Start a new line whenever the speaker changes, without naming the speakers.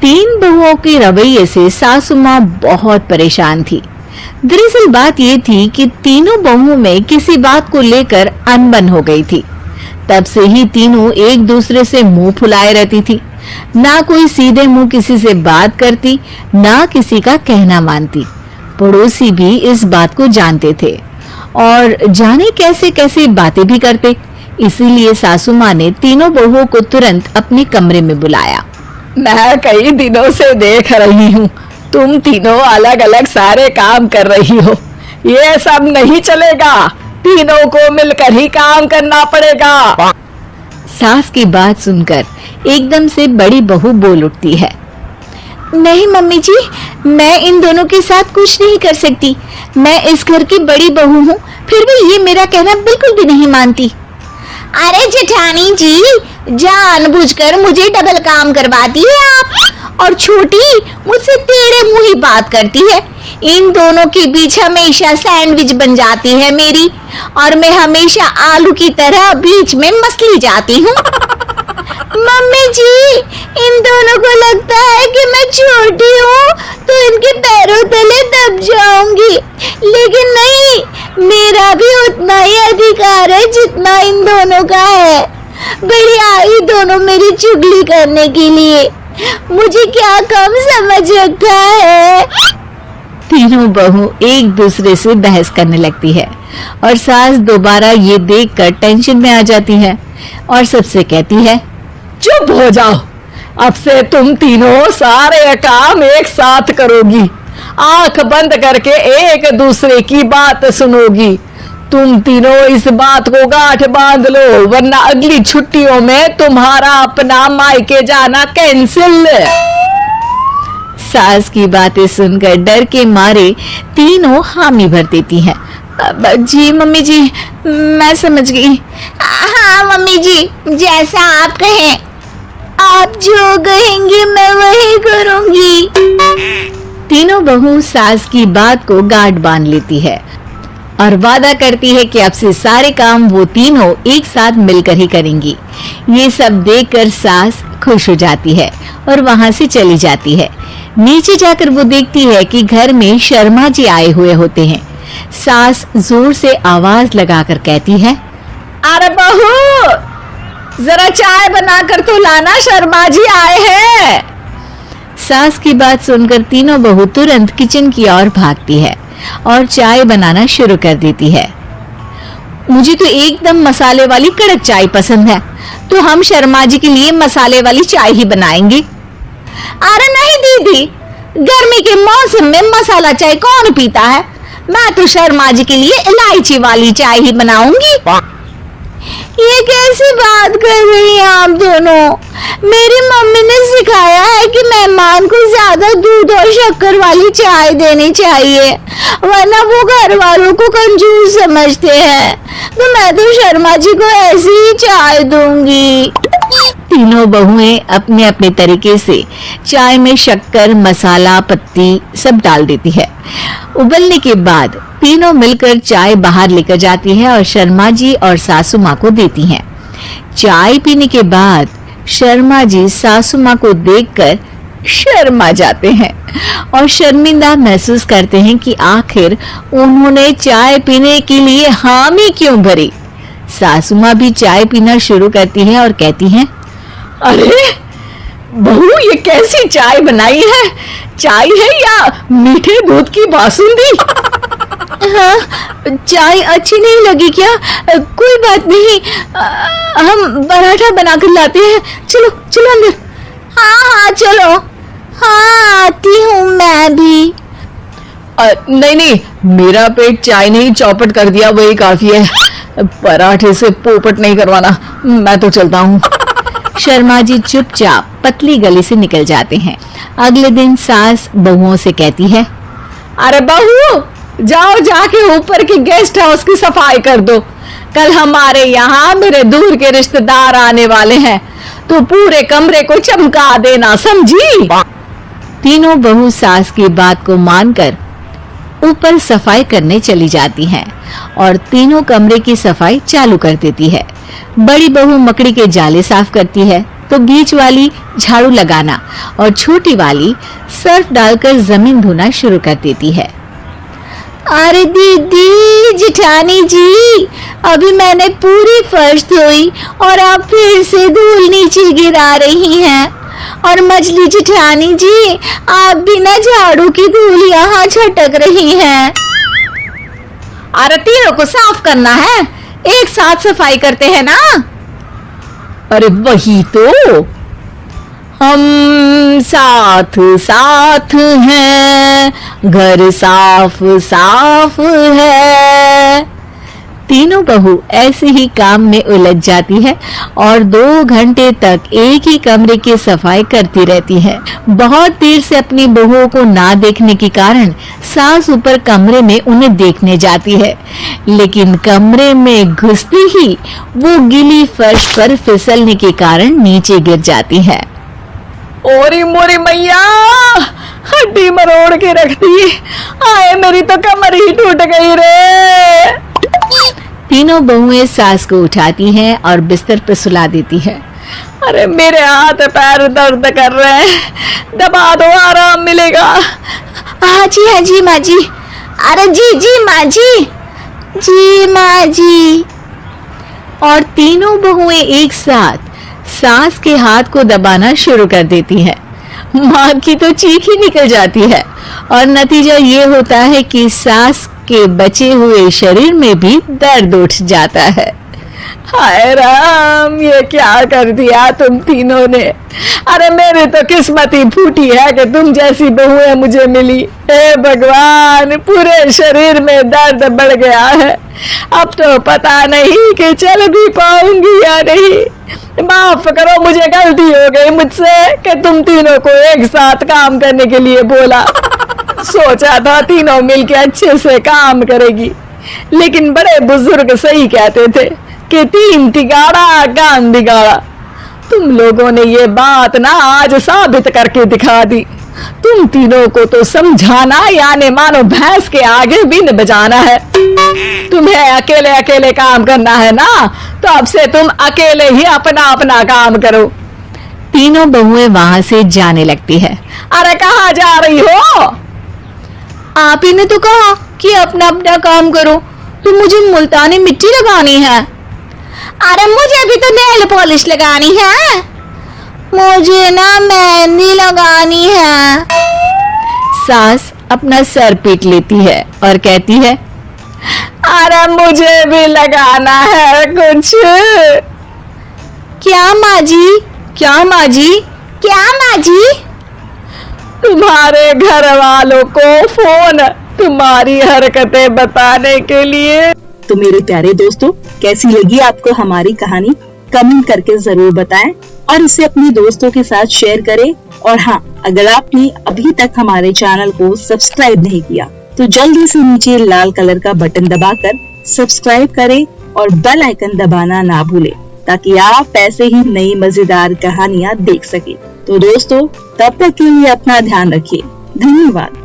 तीन बहुओं के रवैये से सासू माँ बहुत परेशान थी। दरअसल बात ये थी कि तीनों बहुओं में किसी बात को लेकर अनबन हो गई थी। तब से ही तीनों एक दूसरे से मुंह फुलाए रहती थी। ना कोई सीधे मुंह किसी से बात करती, ना किसी का कहना मानती। पड़ोसी भी इस बात को जानते थे और जाने कैसे कैसे बातें भी करते। इसीलिए सासू माँ ने तीनों बहुओं को तुरंत अपने कमरे में बुलाया।
मैं कई दिनों से देख रही हूँ, तुम तीनों अलग अलग सारे काम कर रही हो। ये सब नहीं चलेगा, तीनों को मिलकर ही काम करना पड़ेगा।
सास की बात सुनकर एकदम से बड़ी बहू बोल उठती है। नहीं मम्मी जी, मैं इन दोनों के साथ कुछ नहीं कर सकती। मैं इस घर की बड़ी बहू हूँ, फिर भी ये मेरा कहना बिल्कुल भी नहीं मानती।
अरे जेठानी जी, जानबूझकर मुझे डबल काम करवाती है आप, और छोटी मुझसे टेढ़े मुंह ही बात करती है। इन दोनों के बीच हमेशा सैंडविच बन जाती है मेरी, और मैं हमेशा आलू की तरह बीच में मसली जाती हूँ। मम्मी जी, इन दोनों को लगता है कि मैं छोटी हूँ तो इनके पैरों तले दब जाऊंगी, लेकिन नहीं, मेरा भी उतना ही अधिकार है जितना इन दोनों का है। बड़ी आई दोनों मेरी चुगली करने के लिए, मुझे क्या कम समझ रखा है।
तीनों बहू एक दूसरे से बहस करने लगती है और सास दोबारा ये देखकर टेंशन में आ जाती है और सबसे कहती है,
चुप हो जाओ, अब से तुम तीनों सारे काम एक साथ करोगी। आंख बंद करके एक दूसरे की बात सुनोगी। तुम तीनों इस बात को गांठ बांध लो, वरना अगली छुट्टियों में तुम्हारा अपना मायके जाना कैंसिल।
सास की बातें सुनकर डर के मारे तीनों हामी भर देती हैं। जी मम्मी जी, मैं समझ गई।
हाँ मम्मी जी, जैसा आप कहें, आप जो कहेंगे मैं वही करूंगी।
तीनों बहू सास की बात को गांठ बांध लेती है और वादा करती है कि अब से सारे काम वो तीनों एक साथ मिलकर ही करेंगी। ये सब देखकर सास खुश हो जाती है और वहां से चली जाती है। नीचे जाकर वो देखती है कि घर में शर्मा जी आए हुए होते हैं। सास जोर से आवाज लगाकर कहती है,
अरे बहू, जरा चाय बनाकर तो लाना, शर्मा जी आए हैं।
सास की बात सुनकर तीनों बहू तुरंत किचन की ओर भागती है और चाय बनाना शुरू कर देती है। मुझे तो एकदम मसाले वाली कड़क चाय पसंद है, तो हम शर्मा जी के लिए मसाले वाली चाय ही बनाएंगे।
अरे नहीं दीदी, गर्मी के मौसम में मसाला चाय कौन पीता है? मैं तो शर्मा जी के लिए इलायची वाली चाय ही बनाऊंगी। ये कैसी बात कर रही हैं आप दोनों? मेरी मम्मी ने सिखाया है कि मेहमान को ज्यादा दूध और शक्कर वाली चाय देनी चाहिए, वरना वो घर वालों को कंजूस समझते हैं। तो मैं तो शर्मा जी को ऐसी ही चाय दूंगी।
तीनों बहुएं अपने अपने तरीके से चाय में शक्कर, मसाला, पत्ती सब डाल देती है। उबलने के बाद तीनों मिलकर चाय बाहर लेकर जाती है और शर्मा जी और सासू माँ को देती हैं। चाय पीने के बाद शर्मा जी सासू माँ को देखकर शर्मा जाते हैं और शर्मिंदा महसूस करते हैं कि आखिर उन्होंने चाय पीने के लिए हामी क्यों भरी। सासू माँ भी चाय पीना शुरू करती है और कहती हैं,
अरे बहू, ये कैसी चाय बनाई है? चाय है या मीठे दूध की बासुंदी?
हाँ, चाय अच्छी नहीं लगी क्या? कोई बात नहीं, हम पराठा बनाकर लाते हैं। चलो चलो अंदर।
हाँ हाँ चलो, हाँ आती हूँ मैं भी।
नहीं नहीं, मेरा पेट चाय नहीं चौपट कर दिया वही काफी है, पराठे से पोपट नहीं करवाना। मैं तो चलता हूँ।
शर्मा जी चुपचाप पतली गली से निकल जाते हैं। अगले दिन सास बहुओं से कहती है,
अरे बहू, जाओ जाके ऊपर की गेस्ट हाउस की सफाई कर दो। कल हमारे यहाँ मेरे दूर के रिश्तेदार आने वाले हैं, तो पूरे कमरे को चमका देना, समझी?
तीनों बहू सास की बात को मानकर ऊपर सफाई करने चली जाती हैं और तीनों कमरे की सफाई चालू कर देती है। बड़ी बहू मकड़ी के जाले साफ करती है, तो बीच वाली झाड़ू लगाना और छोटी वाली सर्फ डालकर जमीन धोना शुरू कर देती है।
अरे दीदी जेठानी जी, अभी मैंने पूरी फर्श धोई और आप फिर से धूल नीचे गिरा रही हैं। और मछली जेठानी जी, आप बिना झाड़ू की धूल यहाँ छटक रही हैं।
अरे तीनों को साफ करना है, एक साथ सफाई करते हैं ना। अरे वही तो, हम साथ साथ हैं, घर साफ साफ है।
तीनों बहू ऐसे ही काम में उलझ जाती है और 2 घंटे तक एक ही कमरे की सफाई करती रहती है। बहुत देर से अपनी बहुओं को ना देखने के कारण सास ऊपर कमरे में उन्हें देखने जाती है, लेकिन कमरे में घुसती ही वो गीली फर्श पर फिसलने के कारण नीचे गिर जाती है।
ओरी मोरी मैया, हड्डी मरोड़ के रख दी। आए मेरी तो कमर ही टूट गई रे।
तीनों बहुएं सास को उठाती हैं और बिस्तर पर सुला देती है।
अरे मेरे हाथ पैर दर्द कर रहे हैं, दबा दो, आराम मिलेगा।
हाँ जी माँ जी। अरे जी माँ जी।
और तीनों बहुएं एक साथ सास के हाथ को दबाना शुरू कर देती है। माँ की तो चीख ही निकल जाती है और नतीजा ये होता है कि सास के बचे हुए शरीर में भी दर्द उठ जाता है।
हाय राम, ये क्या कर दिया तुम तीनों ने। अरे मेरी तो किस्मत ही फूटी है कि तुम जैसी बहुएं मुझे मिली। हे भगवान, पूरे शरीर में दर्द बढ़ गया है। अब तो पता नहीं कि चल भी पाऊंगी या नहीं। माफ करो, मुझे गलती हो गई मुझसे कि तुम तीनों को एक साथ काम करने के लिए बोला। सोचा था तीनों मिलके अच्छे से काम करेगी, लेकिन बड़े बुजुर्ग सही कहते थे कि 3 तिगाड़ा कान बिगाड़ा। तुम लोगों ने ये बात ना आज साबित करके दिखा दी। तुम तीनों को तो समझाना यानी मानो भैंस के आगे बीन बजाना है। तुम्हें अकेले अकेले काम करना है ना, तो अब से तुम अकेले ही अपना अपना काम करो।
तीनों बहुएं वहां से जाने लगती है।
अरे कहाँ जा रही हो?
आप ही ने तो कहा कि अपना अपना काम करो, तो मुझे मुल्तानी मिट्टी लगानी है। अरे मुझे भी तो नेल पॉलिश लगानी है। मुझे ना मेहंदी लगानी है।
सास अपना सर पीट लेती है और कहती है,
अरे मुझे भी लगाना है कुछ।
क्या माँ जी?
क्या माँ जी?
क्या माँ जी?
तुम्हारे घर वालों को फोन तुम्हारी हरकतें बताने के लिए।
तो मेरे प्यारे दोस्तों, कैसी लगी आपको हमारी कहानी? कमेंट करके जरूर बताएं और इसे अपने दोस्तों के साथ शेयर करें। और हाँ, अगर आपने अभी तक हमारे चैनल को सब्सक्राइब नहीं किया तो जल्दी से नीचे लाल कलर का बटन दबाकर सब्सक्राइब करें और बेल आइकन दबाना ना भूलें, ताकि आप ऐसे ही नई मजेदार कहानियाँ देख सकें। तो दोस्तों, तब तक के लिए अपना ध्यान रखिए। धन्यवाद।